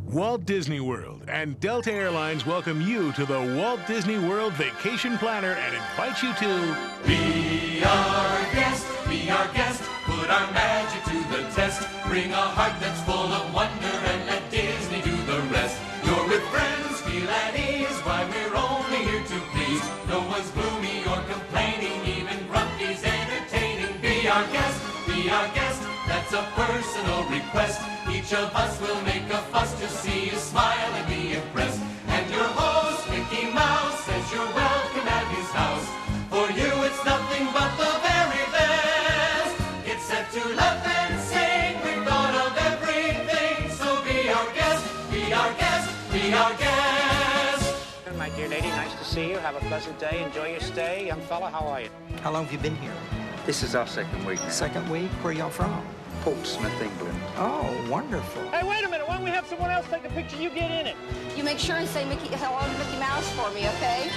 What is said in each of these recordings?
Walt Disney World and Delta Airlines welcome you to the Walt Disney World Vacation Planner and invite you to be our guest, put our magic to the test. Bring a heart that's full of wonder and let Disney do the rest. You're with friends, feel at ease, why we're only here to please. No one's gloomy or complaining, even Grumpy's entertaining. Be our guest, that's a personal request. Each of us will make a fuss to see you smile and be impressed. And your host, Mickey Mouse, says you're welcome at his house. For you it's nothing but the very best. It's set to laugh and sing, we've thought of everything. So be our guest, be our guest, be our guest. My dear lady, nice to see you. Have a pleasant day. Enjoy your stay. Young fella, how are you? How long have you been here? This is our second week now. Second week? Where y'all from? Portsmouth, England. Oh, wonderful. Hey, wait a minute. Why don't we have someone else take a picture? You get in it. You make sure and say hello to Mickey Mouse for me, okay?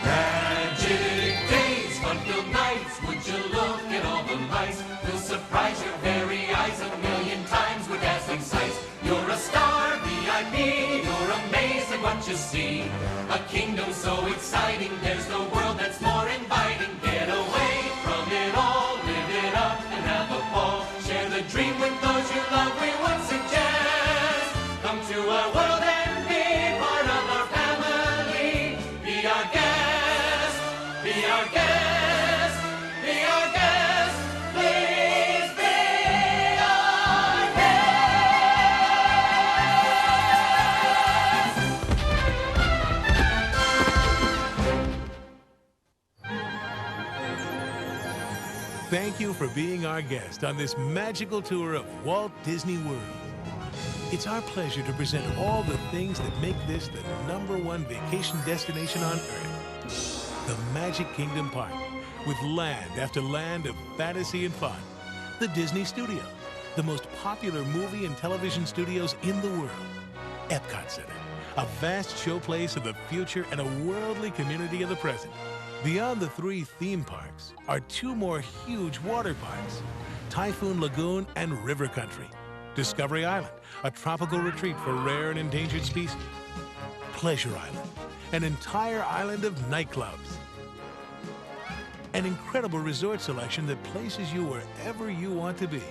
Magic days, fun-filled nights. Would you look at all the lights? We'll surprise your very eyes a million times with dazzling sights. You're a star, VIP. You're amazed at what you see. A kingdom so exciting. There's no world that's more inviting. Get away from it all, live it up, and have a ball. Share the dream with those you love. We would suggest come to our world and be part of our family. Be our guest, be our guest, be our guest. Please be our guest. Thank you for being our guest on this magical tour of Walt Disney World. It's our pleasure to present all the things that make this the #1 vacation destination on Earth. The Magic Kingdom Park, with land after land of fantasy and fun. The Disney Studio, the most popular movie and television studios in the world. Epcot Center, a vast showplace of the future and a worldly community of the present. Beyond the 3 theme parks are 2 more huge water parks, Typhoon Lagoon and River Country. Discovery Island, a tropical retreat for rare and endangered species. Pleasure Island, an entire island of nightclubs. An incredible resort selection that places you wherever you want to be,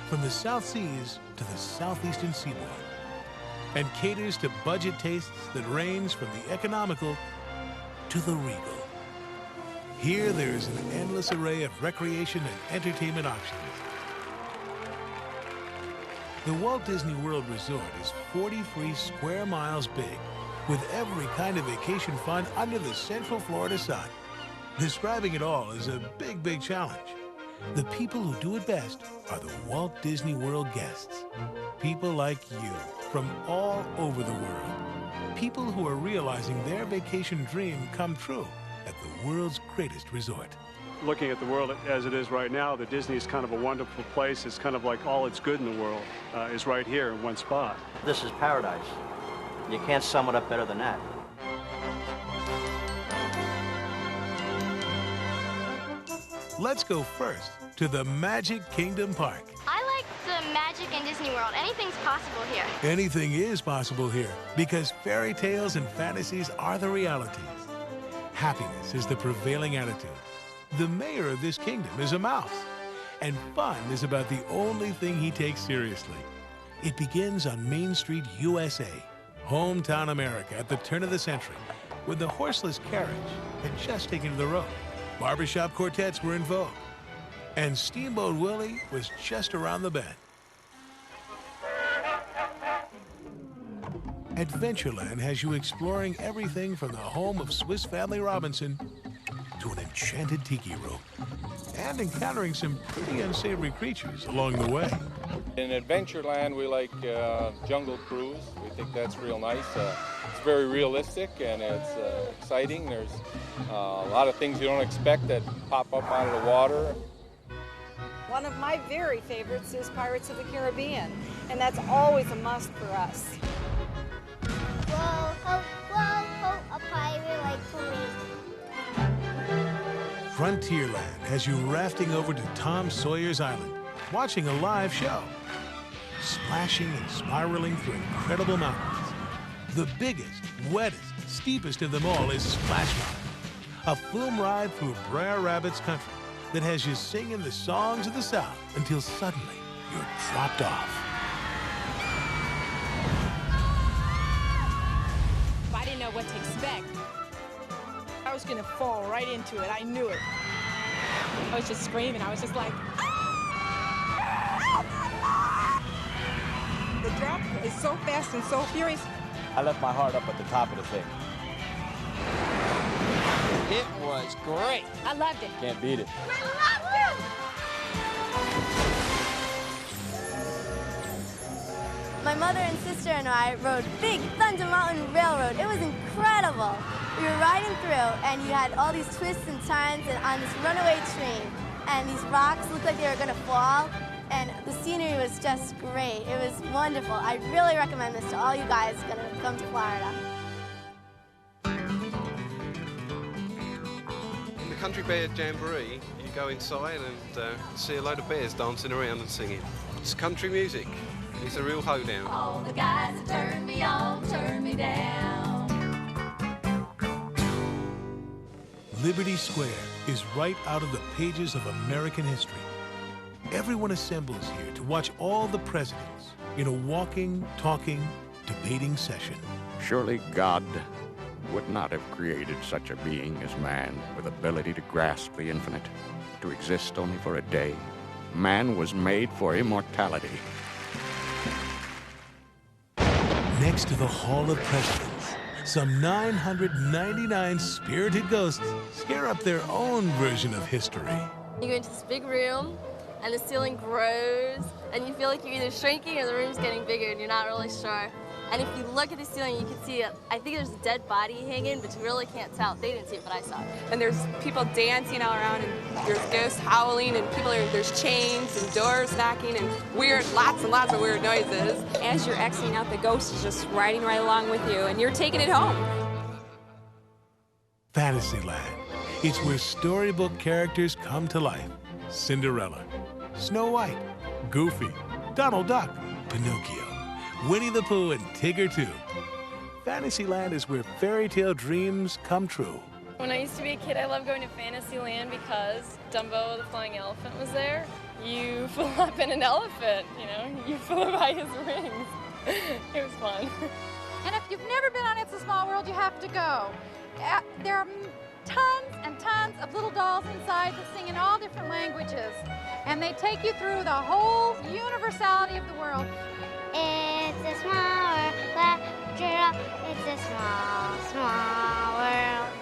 from the South Seas to the southeastern seaboard, and caters to budget tastes that range from the economical to the regal. Here, there is an endless array of recreation and entertainment options. The Walt Disney World Resort is 43 square miles big, with every kind of vacation fun under the Central Florida sun. Describing it all is a big challenge. The people who do it best are the Walt Disney World guests. People like you from all over the world. People who are realizing their vacation dream come true at the world's greatest resort. Looking at the world as it is right now, the Disney is kind of a wonderful place. It's kind of like all that's good in the world is right here in one spot. This is paradise. You can't sum it up better than that. Let's go first to the Magic Kingdom Park. I like the magic in Disney World. Anything's possible here. Anything is possible here because fairy tales and fantasies are the realities. Happiness is the prevailing attitude. The mayor of this kingdom is a mouse, and fun is about the only thing he takes seriously. It begins on Main Street, USA, hometown America at the turn of the century, when the horseless carriage had just taken to the road. Barbershop quartets were in vogue, and Steamboat Willie was just around the bend. Adventureland has you exploring everything from the home of Swiss Family Robinson to an enchanted tiki room, and encountering some pretty unsavory creatures along the way. In Adventureland, we like Jungle Cruise. We think that's real nice. It's very realistic and it's exciting. There's a lot of things you don't expect that pop up out of the water. One of my very favorites is Pirates of the Caribbean, and that's always a must for us. Whoa, a pirate like me. Frontierland has you rafting over to Tom Sawyer's Island, watching a live show, splashing and spiraling through incredible mountains, The biggest, wettest, steepest of them all is Splash Mountain, a flume ride through Brer Rabbit's country that has you singing the songs of the South until suddenly you're dropped off. I didn't know what to expect. I was gonna fall right into it. I knew it. I was just screaming. I was just like, ah! The drop is so fast and so furious. I left my heart up at the top of the thing. It was great. I loved it. Can't beat it. I loved it! My mother and sister and I rode Big Thunder Mountain Railroad. It was incredible. We were riding through, and you had all these twists and turns and on this runaway train, and these rocks looked like they were gonna fall, and the scenery was just great. It was wonderful. I really recommend this to all you guys gonna come to Florida. In the Country Bear Jamboree, you go inside and see a load of bears dancing around and singing. It's country music. It's a real hoedown. All the guys that turn me on, turn me down. Liberty Square is right out of the pages of American history. Everyone assembles here to watch all the presidents in a walking, talking, debating session. Surely God would not have created such a being as man with ability to grasp the infinite, to exist only for a day. Man was made for immortality. Next to the Hall of Presidents, some 999 spirited ghosts scare up their own version of history. You go into this big room, and the ceiling grows, and you feel like you're either shrinking or the room's getting bigger, and you're not really sure. And if you look at the ceiling, you can see, I think there's a dead body hanging, but you really can't tell. They didn't see it, but I saw it. And there's people dancing all around, and there's ghosts howling, and there's chains and doors knocking, and lots and lots of weird noises. As you're exiting out, the ghost is just riding right along with you, and you're taking it home. Fantasyland. It's where storybook characters come to life. Cinderella, Snow White, Goofy, Donald Duck, Pinocchio, Winnie the Pooh, and Tigger too. Fantasyland is where fairy tale dreams come true. When I used to be a kid, I loved going to Fantasyland because Dumbo the flying elephant was there. You flew up in an elephant, you know, you flew by his wings. It was fun. And if you've never been on It's a Small World, you have to go. There are tons and tons of little dolls inside that sing in all different languages. And they take you through the whole universality of the world. It's a small world, it's a small, small world.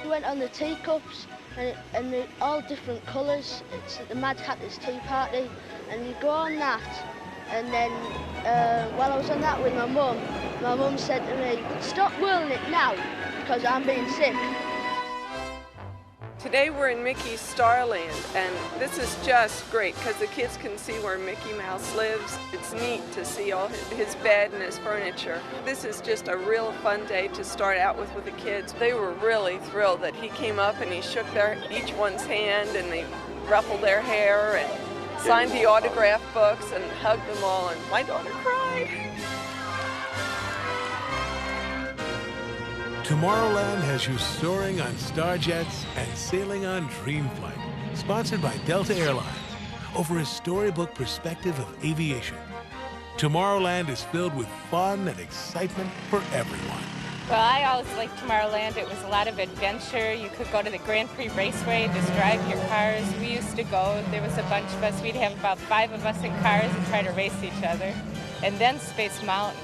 We went on the teacups, and they're all different colours. It's at the Mad Hatter's Tea Party, and you go on that, and then while I was on that with my mum said to me, "Stop whirling it now, because I'm being sick." Today we're in Mickey's Starland, and this is just great because the kids can see where Mickey Mouse lives. It's neat to see all his bed and his furniture. This is just a real fun day to start out with the kids. They were really thrilled that he came up and he shook each one's hand, and they ruffled their hair and signed the autograph books and hugged them all, and my daughter cried. Tomorrowland has you soaring on Starjets and sailing on Dreamflight, sponsored by Delta Airlines, over a storybook perspective of aviation. Tomorrowland is filled with fun and excitement for everyone. Well, I always liked Tomorrowland. It was a lot of adventure. You could go to the Grand Prix Raceway and just drive your cars. We used to go. There was a bunch of us. We'd have about 5 of us in cars and try to race each other. And then Space Mountain.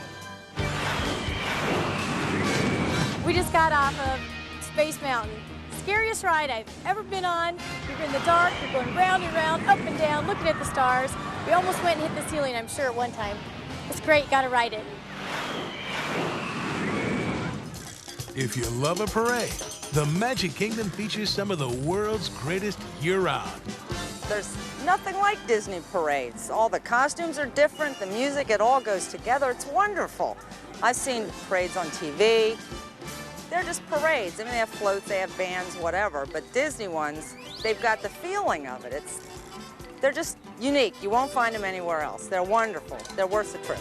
We just got off of Space Mountain. Scariest ride I've ever been on. You're in the dark, you're going round and round, up and down, looking at the stars. We almost went and hit the ceiling, I'm sure, at one time. It's great, gotta ride it. If you love a parade, the Magic Kingdom features some of the world's greatest year-round. There's nothing like Disney parades. All the costumes are different, the music, it all goes together. It's wonderful. I've seen parades on TV. They're just parades. I mean, they have floats, they have bands, whatever, but Disney ones, they've got the feeling of it. They're just unique. You won't find them anywhere else. They're wonderful. They're worth the trip.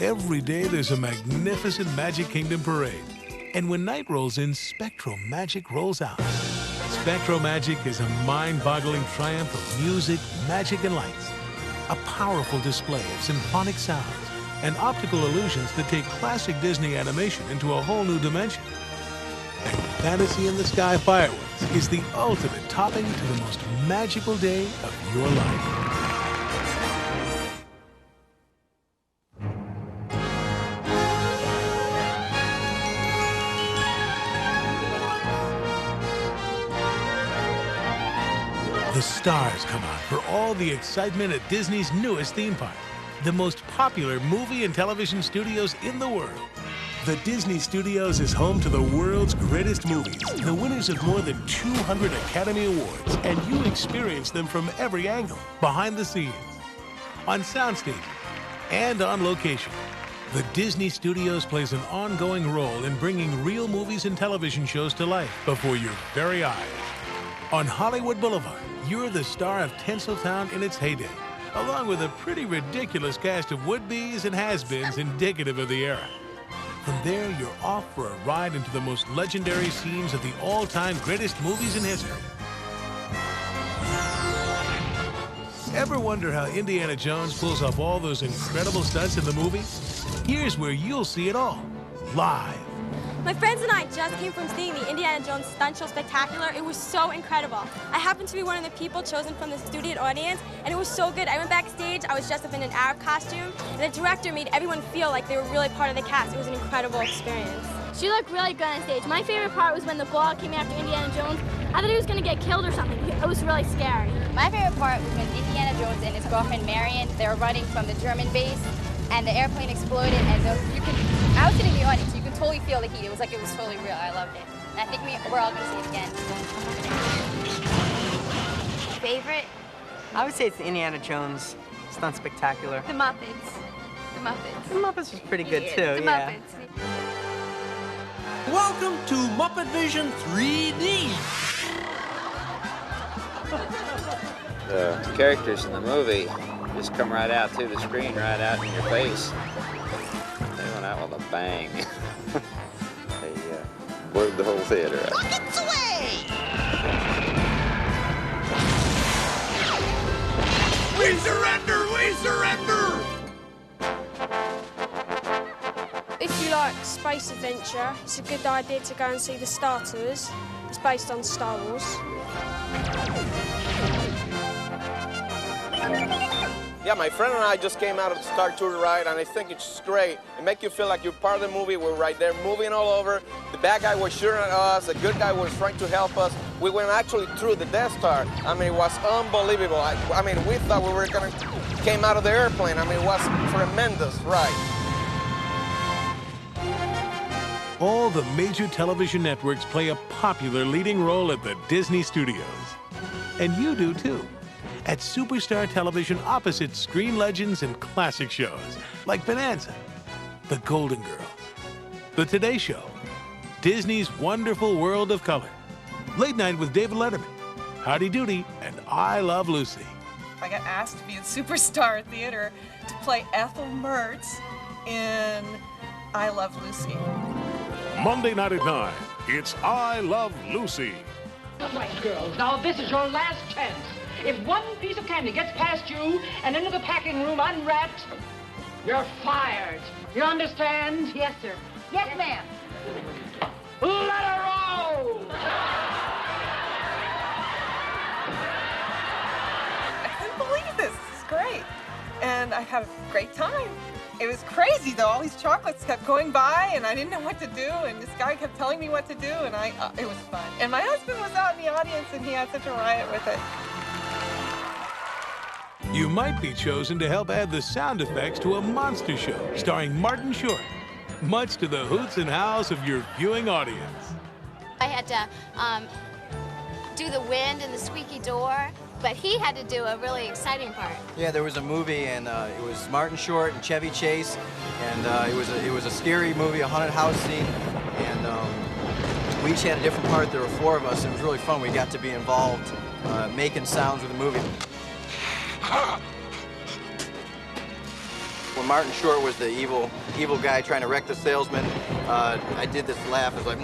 Every day there's a magnificent Magic Kingdom parade. And when night rolls in, Spectral Magic rolls out. Spectral Magic is a mind-boggling triumph of music, magic, and lights. A powerful display of symphonic sounds and optical illusions that take classic Disney animation into a whole new dimension. And Fantasy in the Sky Fireworks is the ultimate topping to the most magical day of your life. The stars come out for all the excitement at Disney's newest theme park, the most popular movie and television studios in the world. The Disney Studios is home to the world's greatest movies, the winners of more than 200 Academy Awards, and you experience them from every angle, behind the scenes, on soundstage, and on location. The Disney Studios plays an ongoing role in bringing real movies and television shows to life before your very eyes. On Hollywood Boulevard, you're the star of Tinseltown in its heyday, along with a pretty ridiculous cast of would-bes and has-beens indicative of the era. From there, you're off for a ride into the most legendary scenes of the all-time greatest movies in history. Ever wonder how Indiana Jones pulls off all those incredible stunts in the movie? Here's where you'll see it all, live. My friends and I just came from seeing the Indiana Jones Stunt Show Spectacular. It was so incredible. I happened to be one of the people chosen from the student audience, and it was so good. I went backstage, I was dressed up in an Arab costume, and the director made everyone feel like they were really part of the cast. It was an incredible experience. She looked really good on stage. My favorite part was when the ball came after Indiana Jones. I thought he was going to get killed or something. It was really scary. My favorite part was when Indiana Jones and his girlfriend Marion, they were running from the German base, and the airplane exploded, and I was sitting in the audience, you could totally feel the heat. It was like it was totally real. I loved it. And I think we're all going to see it again. Favorite? I would say it's the Indiana Jones Stunt Spectacular. The Muppets. The Muppets. The Muppets was pretty good too, The yeah. Muppets. Welcome to Muppet Vision 3D. The characters in the movie just come right out through the screen, right out in your face. They went out with a bang. They blew the whole theater up. Buckets away! We surrender! We surrender! If you like space adventure, it's a good idea to go and see The Star Tours. It's based on Star Wars. Yeah, my friend and I just came out of the Star Tour ride, and I think it's great. It makes you feel like you're part of the movie. We're right there moving all over. The bad guy was shooting at us. The good guy was trying to help us. We went actually through the Death Star. I mean, it was unbelievable. I mean, we thought we were going to came out of the airplane. I mean, it was tremendous ride. All the major television networks play a popular leading role at the Disney Studios. And you do too. At Superstar Television opposite screen legends and classic shows like Bonanza, The Golden Girls, The Today Show, Disney's Wonderful World of Color, Late Night with David Letterman, Howdy Doody, and I Love Lucy. I got asked to be at Superstar Theater to play Ethel Mertz in I Love Lucy. Monday night at 9, it's I Love Lucy. All right, girls, now this is your last chance. If one piece of candy gets past you and into the packing room unwrapped, you're fired. You understand? Yes, sir. Yes, ma'am. Let her roll! I couldn't believe this. This is great. And I had a great time. It was crazy, though. All these chocolates kept going by, and I didn't know what to do, and this guy kept telling me what to do, and it was fun. And my husband was out in the audience, and he had such a riot with it. You might be chosen to help add the sound effects to a monster show starring Martin Short, much to the hoots and howls of your viewing audience. I had to do the wind and the squeaky door, but he had to do a really exciting part. Yeah, there was a movie, and it was Martin Short and Chevy Chase, and it was a scary movie, a haunted house scene, and we each had a different part. There were 4 of us. It was really fun. We got to be involved making sounds with the movie. When Martin Short was the evil guy trying to wreck the salesman, I did this laugh. It's like...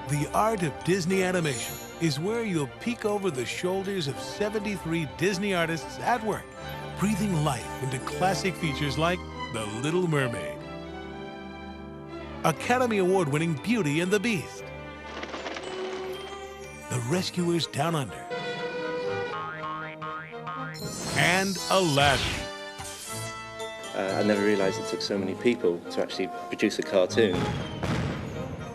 The art of Disney animation is where you'll peek over the shoulders of 73 Disney artists at work, breathing life into classic features like The Little Mermaid, Academy Award-winning Beauty and the Beast, The Rescuers Down Under, and Aladdin. I never realized it took so many people to actually produce a cartoon.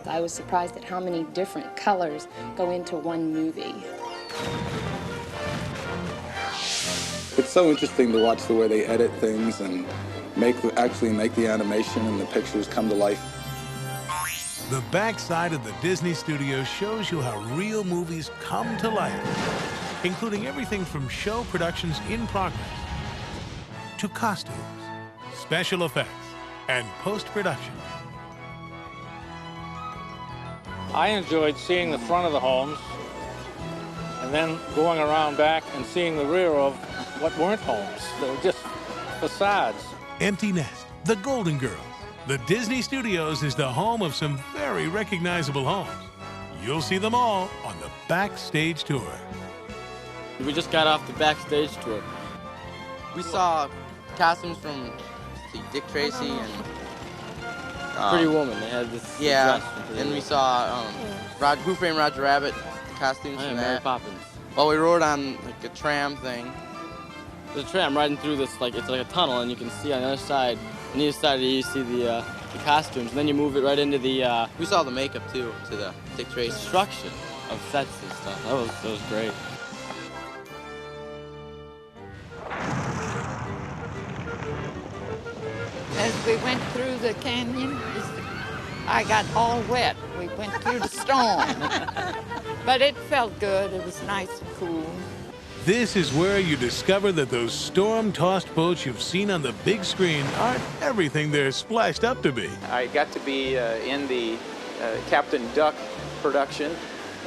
I was surprised at how many different colors go into one movie. It's so interesting to watch the way they edit things and actually make the animation and the pictures come to life. The backside of the Disney Studios shows you how real movies come to life, including everything from show productions in progress to costumes, special effects, and post-production. I enjoyed seeing the front of the homes and then going around back and seeing the rear of what weren't homes. They were just facades. Empty Nest, The Golden Girls. The Disney Studios is the home of some very recognizable homes. You'll see them all on the Backstage Tour. We just got off the Backstage Tour. We saw costumes from Dick Tracy and Pretty Woman. They had this. Yeah, and we saw Who Framed Roger Rabbit costumes from Mary that. Poppins. Well, we rode on like a tram thing. There's a tram riding through this, it's like a tunnel, and you can see on the other side. On either side, you see the costumes, and then you move it right into the. We saw the makeup too to the Dick Tracy construction of sets and stuff. That was great. As we went through the canyon, I got all wet. We went through the storm. But it felt good. It was nice and cool. This is where you discover that those storm-tossed boats you've seen on the big screen aren't everything they're splashed up to be. I got to be in the Captain Duck production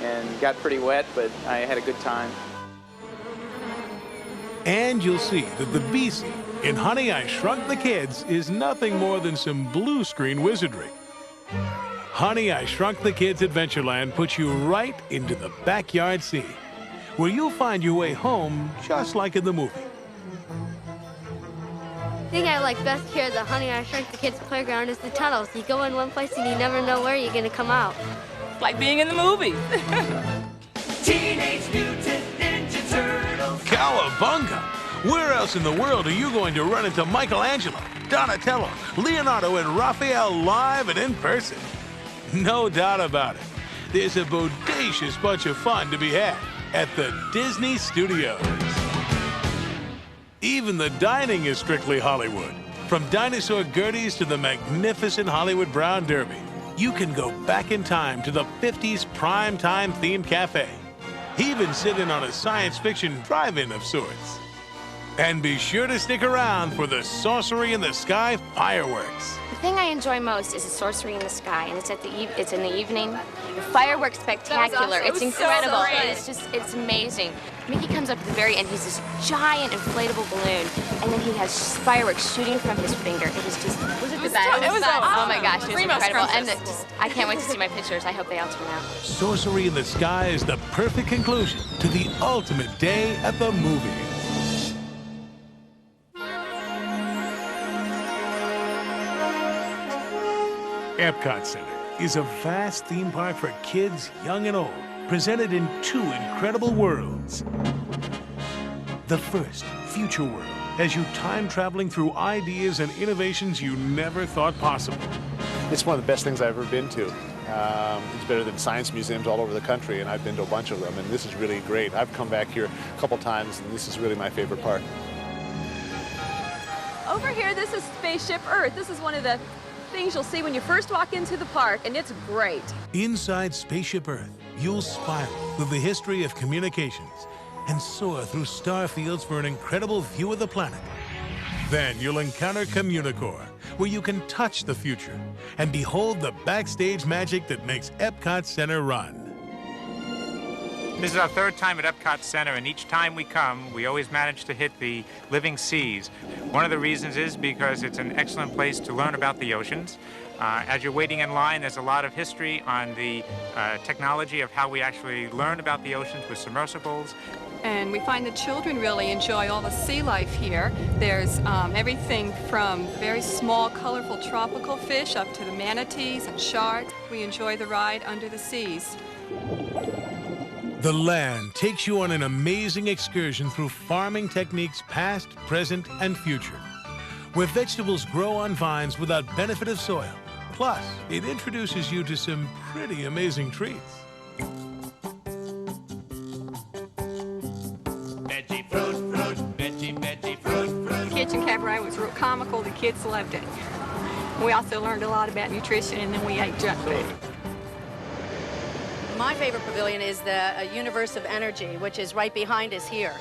and got pretty wet, but I had a good time. And you'll see that the Beast in Honey, I Shrunk the Kids is nothing more than some blue screen wizardry. Honey, I Shrunk the Kids Adventureland puts you right into the backyard scene, where you'll find your way home just like in the movie. The thing I like best here at the Honey, I Shrunk the Kids playground is the tunnels. You go in one place and you never know where you're going to come out. Like being in the movie. Teenage Mutant Ninja Turtles. Cowabunga! Where else in the world are you going to run into Michelangelo, Donatello, Leonardo, and Raphael live and in person? No doubt about it. There's a bodacious bunch of fun to be had at the Disney Studios. Even the dining is strictly Hollywood. From dinosaur Gerties to the magnificent Hollywood Brown Derby, you can go back in time to the 50s primetime themed cafe. Even sit in on a science fiction drive-in of sorts. And be sure to stick around for the Sorcery in the Sky fireworks. The thing I enjoy most is the Sorcery in the Sky, and it's in the evening. The fireworks spectacular. Awesome. It's It was so incredible. great. It's amazing. Mickey comes up at the very end. He's this giant inflatable balloon, and then he has fireworks shooting from his finger. It was the best? It was Oh my gosh, it was Primo incredible. And scrumptious. I can't wait to see my pictures. I hope they all turn out. Sorcery in the Sky is the perfect conclusion to the ultimate day at the movies. Epcot Center is a vast theme park for kids, young and old, presented in two incredible worlds. The first, Future World, has you time traveling through ideas and innovations you never thought possible. It's one of the best things I've ever been to. It's better than science museums all over the country, and I've been to a bunch of them, and this is really great. I've come back here a couple times, and this is really my favorite part. Over here, this is Spaceship Earth. This is one of the things you'll see when you first walk into the park, and it's great. Inside Spaceship Earth, you'll spiral through the history of communications and soar through star fields for an incredible view of the planet. Then you'll encounter Communicore, where you can touch the future and behold the backstage magic that makes Epcot Center run. This is our third time at Epcot Center, and each time we come, we always manage to hit the living seas. One of the reasons is because it's an excellent place to learn about the oceans. As you're waiting in line, there's a lot of history on the technology of how we actually learn about the oceans with submersibles. And we find the children really enjoy all the sea life here. There's everything from very small, colorful tropical fish up to the manatees and sharks. We enjoy the ride under the seas. The land takes you on an amazing excursion through farming techniques past, present, and future, where vegetables grow on vines without benefit of soil. Plus, it introduces you to some pretty amazing treats. Veggie fruit, fruit, veggie fruit, fruit. Kitchen Cabaret was real comical. The kids loved it. We also learned a lot about nutrition, and then we ate junk food. My favorite pavilion is the Universe of Energy, which is right behind us here.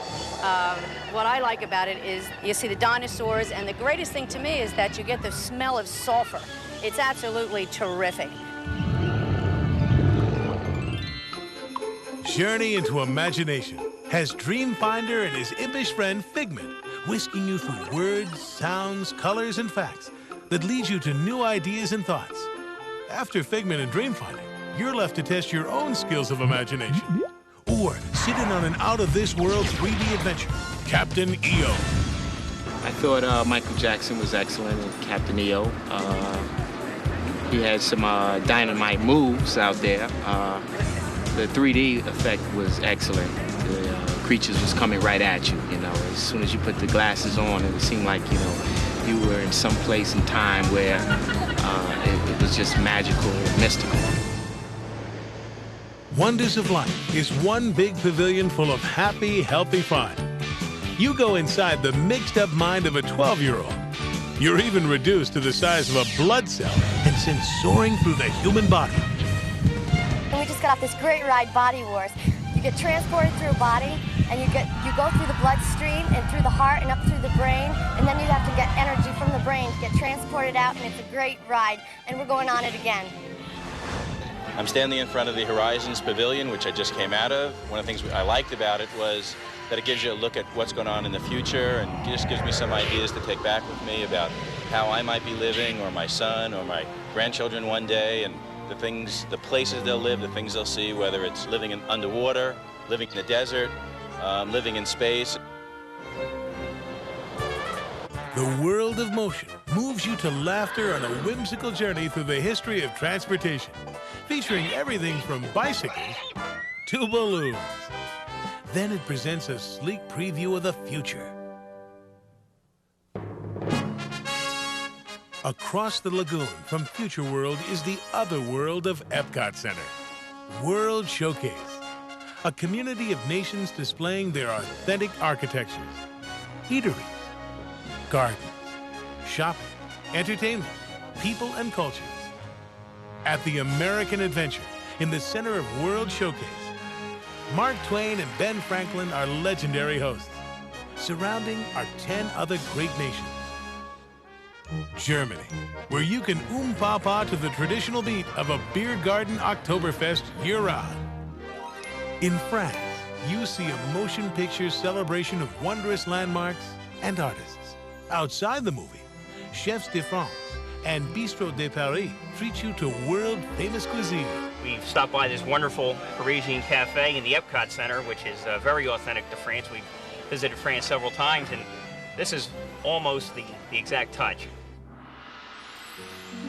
What I like about it is you see the dinosaurs, and the greatest thing to me is that you get the smell of sulfur. It's absolutely terrific. Journey into imagination has Dreamfinder and his impish friend Figment whisking you through words, sounds, colors, and facts that lead you to new ideas and thoughts. After Figment and Dreamfinder, you're left to test your own skills of imagination. Or sit in on an out-of-this-world 3D adventure, Captain EO. I thought Michael Jackson was excellent in Captain EO. He had some dynamite moves out there. The 3D effect was excellent. The creatures was coming right at you, you know. As soon as you put the glasses on, it seemed like, you know, you were in some place and time where it was just magical and mystical. Wonders of Life is one big pavilion full of happy, healthy fun. You go inside the mixed-up mind of a 12-year-old. You're even reduced to the size of a blood cell and sent soaring through the human body. And we just got off this great ride, Body Wars. You get transported through a body, and you go through the bloodstream and through the heart and up through the brain, and then you have to get energy from the brain to get transported out, and it's a great ride, and we're going on it again. I'm standing in front of the Horizons Pavilion, which I just came out of. One of the things I liked about it was that it gives you a look at what's going on in the future, and it just gives me some ideas to take back with me about how I might be living, or my son, or my grandchildren one day, and the things, the places they'll live, the things they'll see, whether it's living underwater, living in the desert, living in space. The world of motion moves you to laughter on a whimsical journey through the history of transportation, featuring everything from bicycles to balloons. Then it presents a sleek preview of the future. Across the lagoon from Future World is the other world of Epcot Center, World Showcase, a community of nations displaying their authentic architectures, eateries, gardens, shopping, entertainment, people, and cultures. At the American Adventure, in the center of World Showcase, Mark Twain and Ben Franklin are legendary hosts, surrounding our 10 other great nations. Germany, where you can pa to the traditional beat of a beer garden Oktoberfest year-round. In France, you see a motion picture celebration of wondrous landmarks and artists. Outside the movie, Chefs de France and Bistro de Paris treat you to world-famous cuisine. We've stopped by this wonderful Parisian cafe in the Epcot Center, which is very authentic to France. We've visited France several times, and this is almost the exact touch.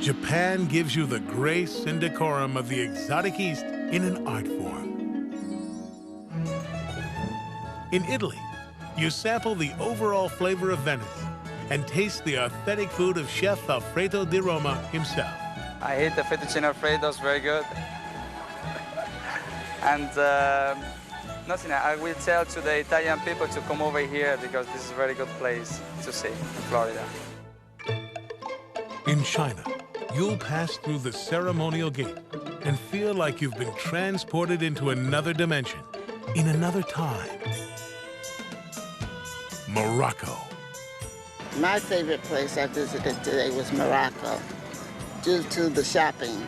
Japan gives you the grace and decorum of the exotic East in an art form. In Italy, you sample the overall flavor of Venice and taste the authentic food of Chef Alfredo di Roma himself. I eat the fettuccine Alfredo, it's very good. And nothing, I will tell to the Italian people to come over here because this is a very good place to see in Florida. In China, you'll pass through the ceremonial gate and feel like you've been transported into another dimension, in another time. Morocco. My favorite place I visited today was Morocco, due to the shopping.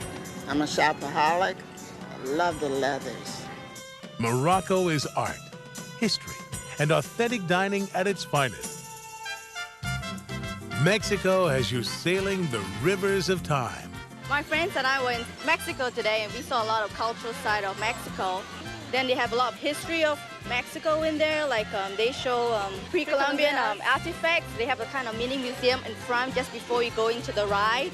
I'm a shopaholic. I love the leathers. Morocco is art, history, and authentic dining at its finest. Mexico has you sailing the rivers of time. My friends and I were in Mexico today, and we saw a lot of cultural side of Mexico. Then they have a lot of history of Mexico in there, like they show pre-Columbian artifacts. They have a kind of mini museum in front just before you go into the ride.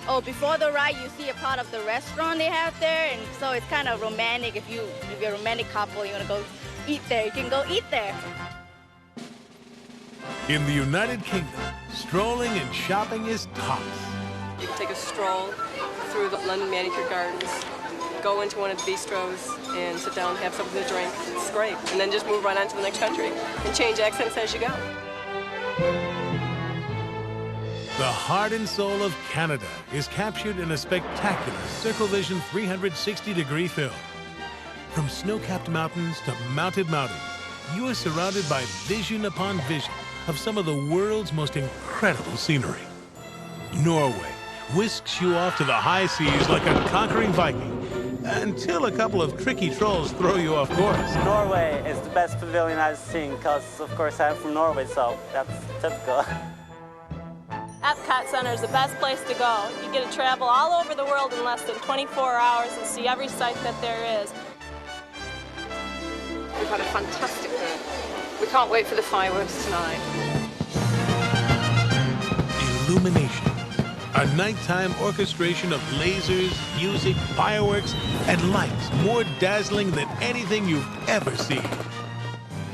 Oh, before the ride, you see a part of the restaurant they have there, and so it's kind of romantic. If you're a romantic couple, you want to go eat there, you can go eat there. In the United Kingdom, strolling and shopping is tops. You can take a stroll through the London Manicure Gardens, go into one of the bistros and sit down and have something to drink. It's great. And then just move right on to the next country and change accents as you go. The heart and soul of Canada is captured in a spectacular Circle Vision 360-degree film. From snow-capped mountains to mounted mountains, you are surrounded by vision upon vision of some of the world's most incredible scenery. Norway whisks you off to the high seas like a conquering Viking, until a couple of tricky trolls throw you off course. Norway is the best pavilion I've seen because, of course, I'm from Norway, so that's typical. Epcot Center is the best place to go. You get to travel all over the world in less than 24 hours and see every site that there is. We've had a fantastic day. We can't wait for the fireworks tonight. Illumination, a nighttime orchestration of lasers, music, fireworks, and lights more dazzling than anything you've ever seen.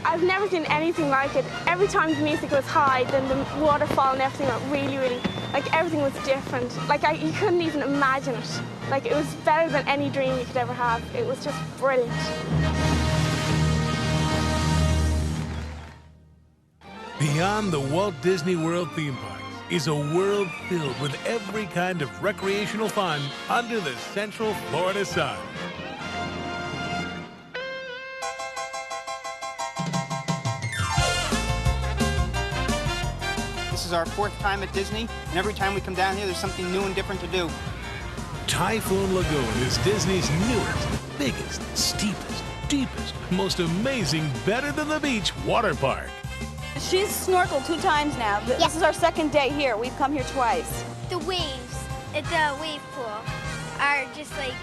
I've never seen anything like it. Every time the music was high, then the waterfall and everything went really, like everything was different. Like you couldn't even imagine it. Like it was better than any dream you could ever have. It was just brilliant. Beyond the Walt Disney World theme parks is a world filled with every kind of recreational fun under the Central Florida sun. This is our 4th time at Disney, and every time we come down here, there's something new and different to do. Typhoon Lagoon is Disney's newest, biggest, steepest, deepest, most amazing, better than the beach water park. She's snorkeled 2 times now. This is our 2nd day here. We've come here twice. The waves at the wave pool are just like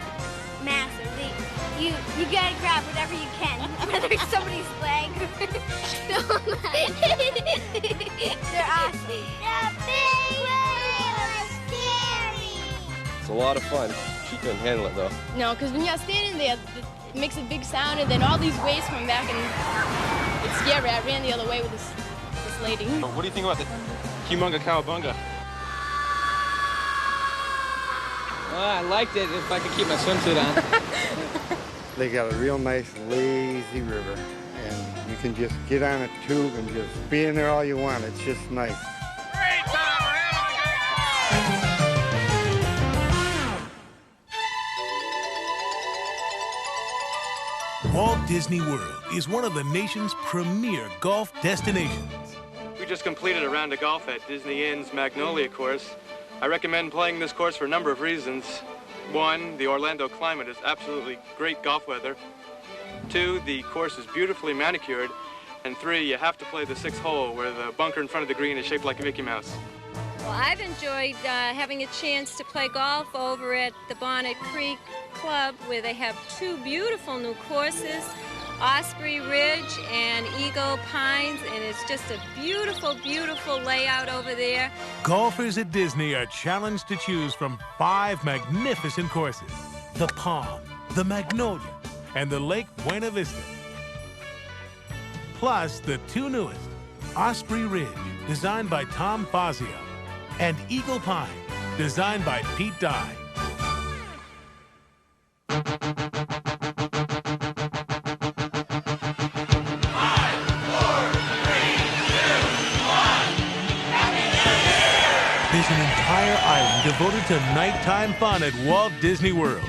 massive. You gotta grab whatever you can, whether it's somebody's leg. They're awesome. The big waves are scary. It's a lot of fun. She couldn't handle it though. No, because when you're standing there, it makes a big sound, and then all these waves come back, and it's scary. I ran the other way with this lady. What do you think about the humunga cowabunga? Well, I liked it if I could keep my swimsuit on. They got a real nice, lazy river, and you can just get on a tube and just be in there all you want. It's just nice. Great time! We're having a good time! Walt Disney World is one of the nation's premier golf destinations. We just completed a round of golf at Disney Inn's Magnolia course. I recommend playing this course for a number of reasons. 1, the Orlando climate is absolutely great golf weather. 2, the course is beautifully manicured. And 3, you have to play the 6th hole where the bunker in front of the green is shaped like a Mickey Mouse. Well, I've enjoyed having a chance to play golf over at the Bonnet Creek Club, where they have 2 beautiful new courses, Osprey Ridge and Eagle Pines, and it's just a beautiful, beautiful layout over there. Golfers at Disney are challenged to choose from 5 magnificent courses: the Palm, the Magnolia, and the Lake Buena Vista. Plus the 2 newest, Osprey Ridge, designed by Tom Fazio, and Eagle Pine, designed by Pete Dye. There's an entire island devoted to nighttime fun at Walt Disney World.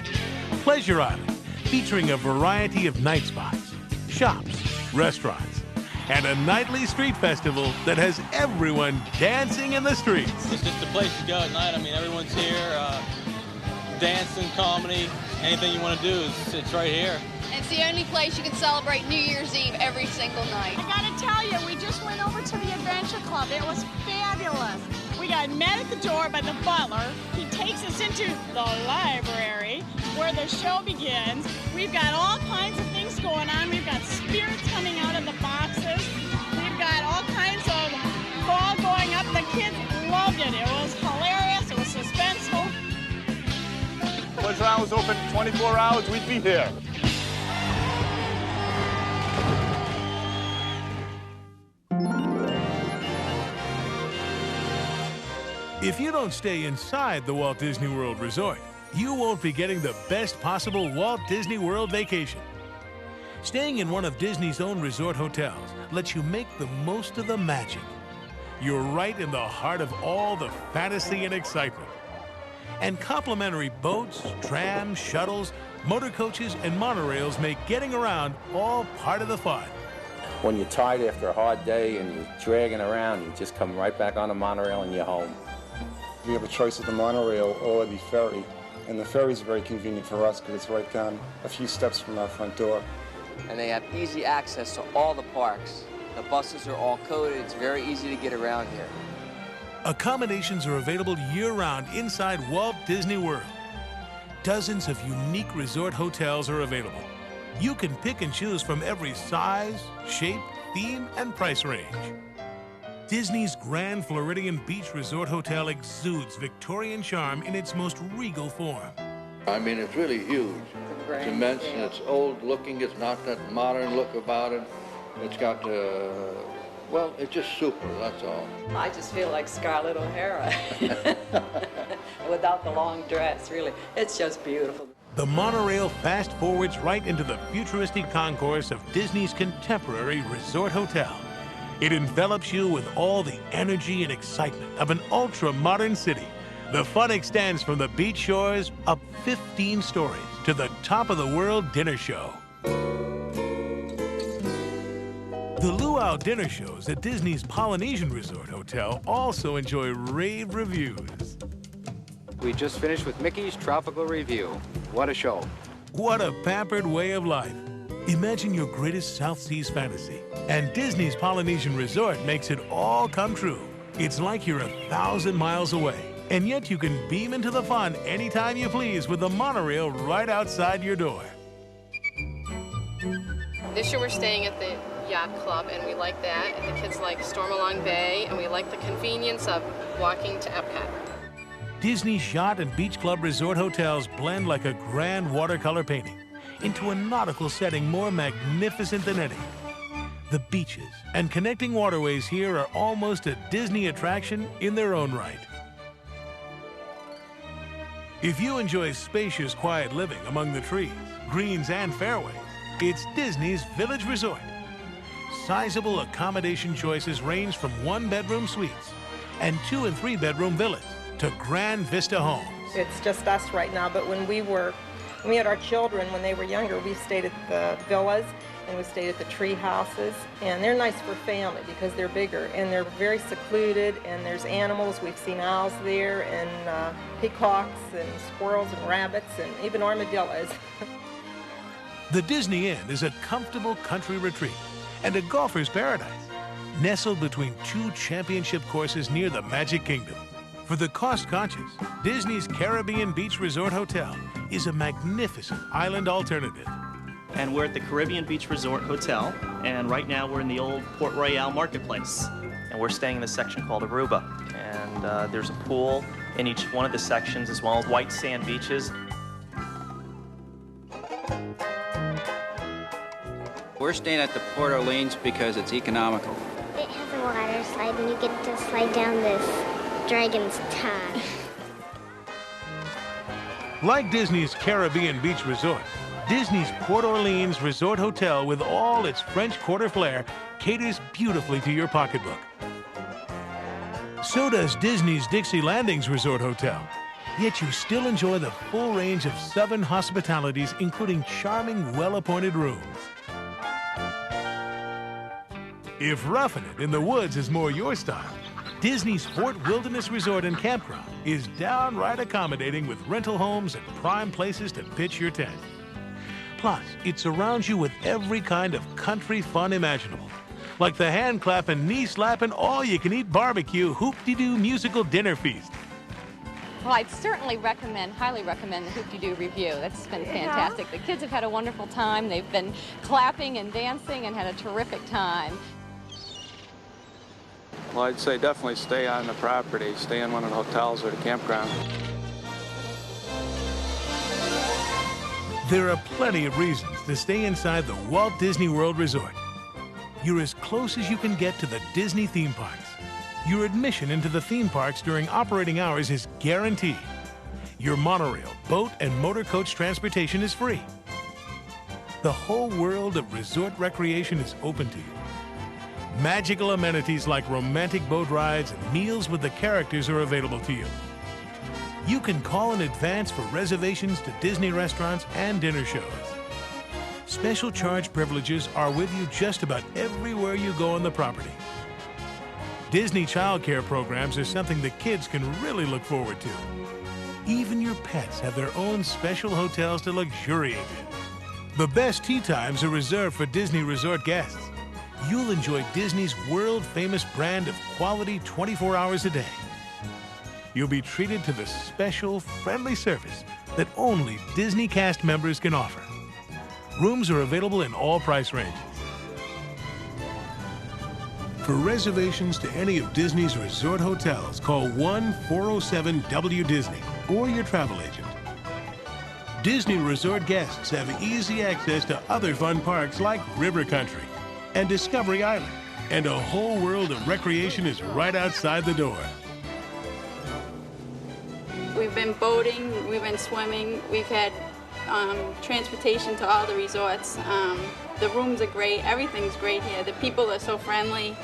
Pleasure Island, featuring a variety of night spots, shops, restaurants, and a nightly street festival that has everyone dancing in the streets. It's just a place to go at night. I mean, everyone's here, dancing, comedy, anything you want to do, it's right here. And the only place you can celebrate New Year's Eve every single night. I gotta tell you, we just went over to the Adventure Club. It was fabulous. We got met at the door by the butler. He takes us into the library where the show begins. We've got all kinds of things going on. We've got spirits coming out of the boxes. We've got all kinds of fall going up. The kids loved it. It was hilarious. It was suspenseful. Playground was open 24 hours, we'd be here. If you don't stay inside the Walt Disney World Resort, you won't be getting the best possible Walt Disney World vacation. Staying in one of Disney's own resort hotels lets you make the most of the magic. You're right in the heart of all the fantasy and excitement. And complimentary boats, trams, shuttles, motor coaches, and monorails make getting around all part of the fun. When you're tired after a hard day and you're dragging around, you just come right back on the monorail and you're home. We have a choice of the monorail or the ferry, and the ferry is very convenient for us because it's right down a few steps from our front door. And they have easy access to all the parks. The buses are all coded. It's very easy to get around here. Accommodations are available year-round inside Walt Disney World. Dozens of unique resort hotels are available. You can pick and choose from every size, shape, theme, and price range. Disney's Grand Floridian Beach Resort Hotel exudes Victorian charm in its most regal form. I mean, it's really huge. It's immense, and it's old-looking. It's not that modern look about it. It's got, well, it's just super, that's all. I just feel like Scarlett O'Hara without the long dress, really. It's just beautiful. The monorail fast-forwards right into the futuristic concourse of Disney's contemporary resort hotel. It envelops you with all the energy and excitement of an ultra-modern city. The fun extends from the beach shores up 15 stories to the top of the world dinner show. The luau dinner shows at Disney's Polynesian Resort Hotel also enjoy rave reviews. We just finished with Mickey's Tropical Review. What a show. What a pampered way of life. Imagine your greatest South Seas fantasy, and Disney's Polynesian Resort makes it all come true. It's like you're 1,000 miles away, and yet you can beam into the fun anytime you please with the monorail right outside your door. This year we're staying at the Yacht Club, and we like that. And the kids like Stormalong Bay, and we like the convenience of walking to Epcot. Disney's Yacht and Beach Club Resort hotels blend like a grand watercolor painting into a nautical setting more magnificent than any. The beaches and connecting waterways here are almost a Disney attraction in their own right. If you enjoy spacious, quiet living among the trees, greens, and fairways, it's Disney's Village Resort. Sizable accommodation choices range from one-bedroom suites and 2- and 3-bedroom villas to Grand Vista homes. It's just us right now, but when we had our children, when they were younger, we stayed at the villas and we stayed at the tree houses, and they're nice for family because they're bigger and they're very secluded, and there's animals. We've seen owls there, and peacocks and squirrels and rabbits and even armadillos. The Disney Inn is a comfortable country retreat and a golfer's paradise, nestled between 2 championship courses near the Magic Kingdom. For the cost-conscious, Disney's Caribbean Beach Resort Hotel is a magnificent island alternative. And we're at the Caribbean Beach Resort Hotel, and right now we're in the old Port Royale Marketplace. And we're staying in a section called Aruba. And there's a pool in each one of the sections, as well as white sand beaches. We're staying at the Port Orleans because it's economical. It has a water slide, and you get to slide down this dragon's tongue. Like Disney's Caribbean Beach Resort, Disney's Port Orleans Resort Hotel with all its French Quarter flair caters beautifully to your pocketbook. So does Disney's Dixie Landings Resort Hotel. Yet you still enjoy the full range of Southern hospitalities, including charming, well-appointed rooms. If roughing it in the woods is more your style, Disney's Fort Wilderness Resort and Campground is downright accommodating with rental homes and prime places to pitch your tent. Plus, it surrounds you with every kind of country fun imaginable. Like the hand-clapping, knee-slapping, all-you-can-eat barbecue, hoop-de-doo musical dinner feast. Well, I'd certainly recommend, highly recommend the Hoop-de-Doo review. That's been fantastic. The kids have had a wonderful time. They've been clapping and dancing and had a terrific time. Well, I'd say definitely stay on the property. Stay in one of the hotels or the campground. There are plenty of reasons to stay inside the Walt Disney World Resort. You're as close as you can get to the Disney theme parks. Your admission into the theme parks during operating hours is guaranteed. Your monorail, boat, and motor coach transportation is free. The whole world of resort recreation is open to you. Magical amenities like romantic boat rides and meals with the characters are available to you. You can call in advance for reservations to Disney restaurants and dinner shows. Special charge privileges are with you just about everywhere you go on the property. Disney child care programs are something the kids can really look forward to. Even your pets have their own special hotels to luxuriate in. The best tea times are reserved for Disney resort guests. You'll enjoy Disney's world-famous brand of quality 24 hours a day. You'll be treated to the special, friendly service that only Disney cast members can offer. Rooms are available in all price ranges. For reservations to any of Disney's resort hotels, call 1-407-WDisney or your travel agent. Disney resort guests have easy access to other fun parks like River Country and Discovery Island, and a whole world of recreation is right outside the door. We've been boating, we've been swimming, we've had transportation to all the resorts. The rooms are great, everything's great here. The people are so friendly.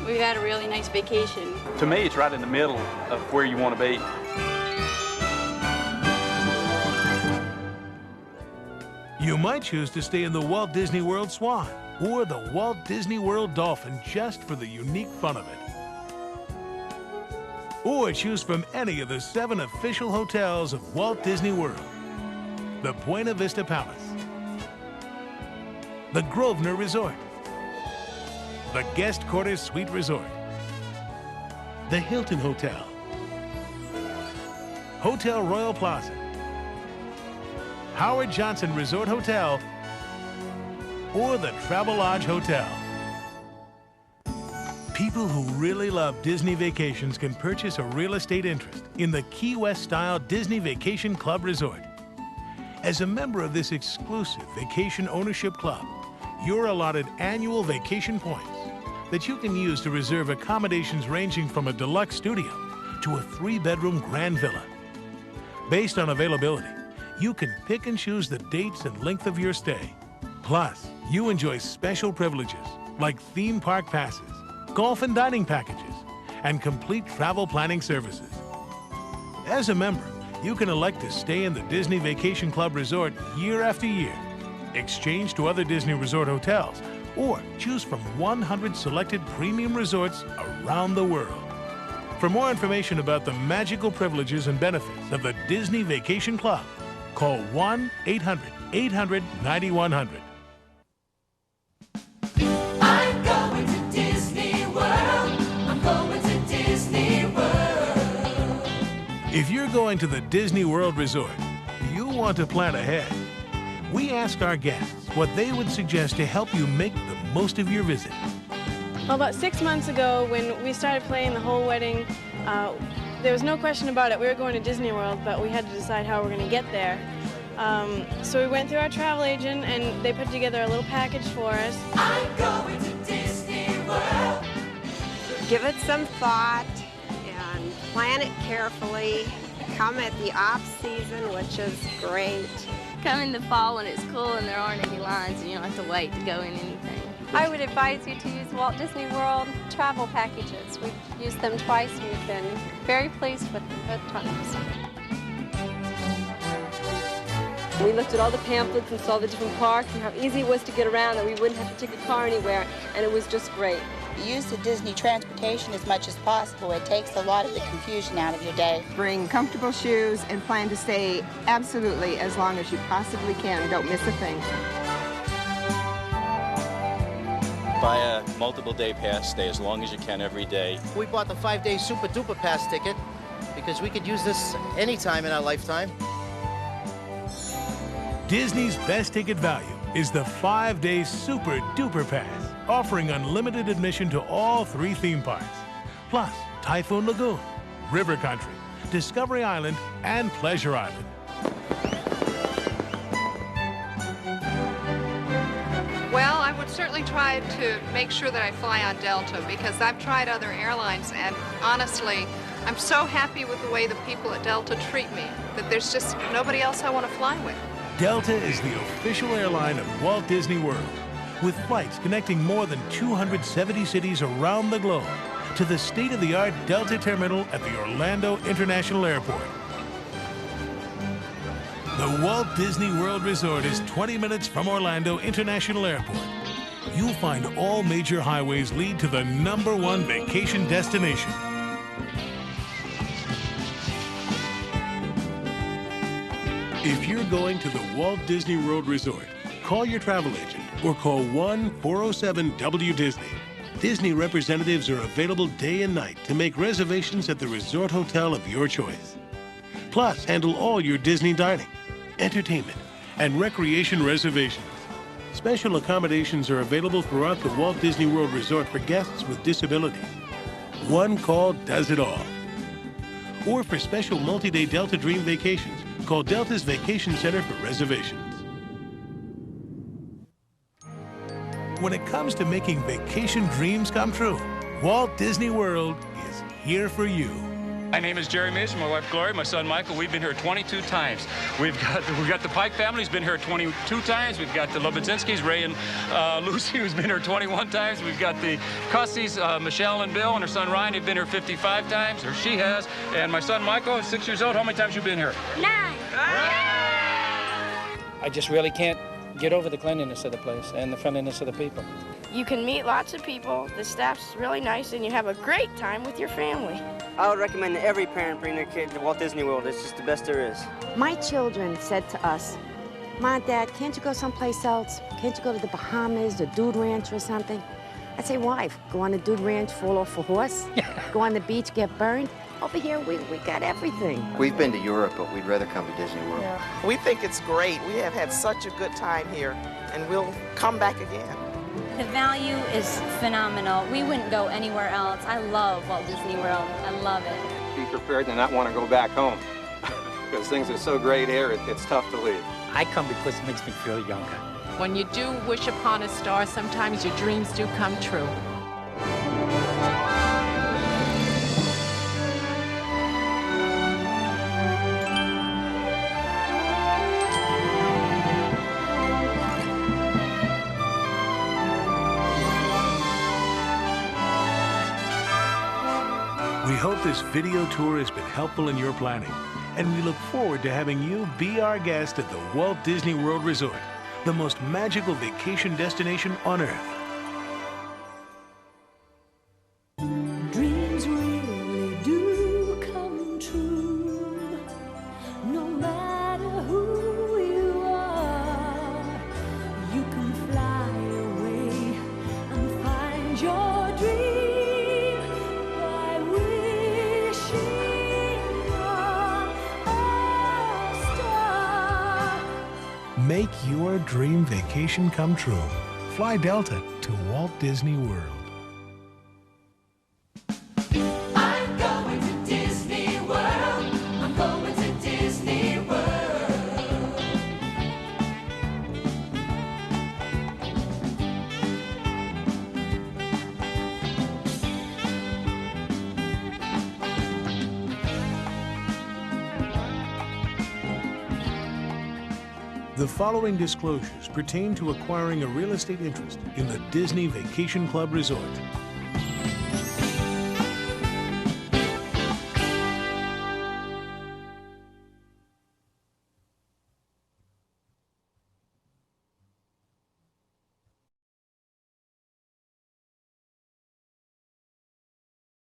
We've had a really nice vacation. To me, it's right in the middle of where you want to be. You might choose to stay in the Walt Disney World Swan or the Walt Disney World Dolphin just for the unique fun of it. Or choose from any of the 7 official hotels of Walt Disney World. The Buena Vista Palace, the Grosvenor Resort, the Guest Quarters Suite Resort, the Hilton Hotel, Hotel Royal Plaza, Howard Johnson Resort Hotel, or the Travelodge Hotel. People who really love Disney vacations can purchase a real estate interest in the Key West-style Disney Vacation Club Resort. As a member of this exclusive vacation ownership club, you're allotted annual vacation points that you can use to reserve accommodations ranging from a deluxe studio to a 3-bedroom grand villa. Based on availability, you can pick and choose the dates and length of your stay. Plus, you enjoy special privileges like theme park passes, golf and dining packages, and complete travel planning services. As a member, you can elect to stay in the Disney Vacation Club Resort year after year, exchange to other Disney Resort hotels, or choose from 100 selected premium resorts around the world. For more information about the magical privileges and benefits of the Disney Vacation Club, call 1-800-800-9100. I'm going to Disney World. I'm going to Disney World. If you're going to the Disney World Resort, you want to plan ahead. We asked our guests what they would suggest to help you make the most of your visit. Well, about 6 months ago, when we started planning the whole wedding, there was no question about it. We were going to Disney World, but we had to decide how we're going to get there. So we went through our travel agent, and they put together a little package for us. I'm going to Disney World. Give it some thought and plan it carefully. Come at the off-season, which is great. Come in the fall when it's cool and there aren't any lines and you don't have to wait to go in anything. I would advise you to use Walt Disney World travel packages. We've used them twice and we've been very pleased with them both times. We looked at all the pamphlets and saw the different parks and how easy it was to get around, that we wouldn't have to take a car anywhere, and it was just great. Use the Disney transportation as much as possible. It takes a lot of the confusion out of your day. Bring comfortable shoes and plan to stay absolutely as long as you possibly can. Don't miss a thing. Buy a multiple day pass, stay as long as you can every day. We bought the 5-day Super Duper Pass ticket because we could use this anytime in our lifetime. Disney's best ticket value is the 5-day Super Duper Pass, offering unlimited admission to all 3 theme parks, plus Typhoon Lagoon, River Country, Discovery Island, and Pleasure Island. Well, I would certainly try to make sure that I fly on Delta because I've tried other airlines and honestly, I'm so happy with the way the people at Delta treat me that there's just nobody else I want to fly with. Delta is the official airline of Walt Disney World, with flights connecting more than 270 cities around the globe to the state-of-the-art Delta terminal at the Orlando International Airport. The Walt Disney World Resort is 20 minutes from Orlando International Airport. You'll find all major highways lead to the #1 vacation destination. If you're going to the Walt Disney World Resort, call your travel agent or call 1-407-WDisney. Disney representatives are available day and night to make reservations at the resort hotel of your choice. Plus, handle all your Disney dining, entertainment, and recreation reservations. Special accommodations are available throughout the Walt Disney World Resort for guests with disabilities. One call does it all. Or for special multi-day Delta Dream vacations, call Delta's Vacation Center for reservations. When it comes to making vacation dreams come true, Walt Disney World is here for you. My name is Jerry Mason, my wife Gloria, my son Michael. We've been here 22 times. We've got the Pike family who's been here 22 times. We've got the Lobodzinskis, Ray and Lucy, who's been here 21 times. We've got the Cusseys, Michelle and Bill, and her son Ryan, who've been here 55 times, or she has. And my son Michael is 6 years old. How many times have you been here? 9. I just really can't get over the cleanliness of the place and the friendliness of the people. You can meet lots of people, the staff's really nice, and you have a great time with your family. I would recommend that every parent bring their kid to Walt Disney World. It's just the best there is. My children said to us, Mom, Dad, can't you go someplace else? Can't you go to the Bahamas or Dude Ranch or something? I'd say, why? Go on the Dude Ranch, fall off a horse? Go on the beach, get burned? Over here, we got everything. We've been to Europe, but we'd rather come to Disney World. Yeah. We think it's great. We have had such a good time here, and we'll come back again. The value is phenomenal. We wouldn't go anywhere else. I love Walt Disney World. I love it. Be prepared to not want to go back home because things are so great here, it's tough to leave. I come because it makes me feel younger. When you do wish upon a star, sometimes your dreams do come true. We hope this video tour has been helpful in your planning, and we look forward to having you be our guest at the Walt Disney World Resort, the most magical vacation destination on Earth. Dreams really do come true, no matter who you are. You can fly away and find your dream. Make your dream vacation come true. Fly Delta to Walt Disney World. I'm going to Disney World. I'm going to Disney World. The following disclosures pertain to acquiring a real estate interest in the Disney Vacation Club Resort.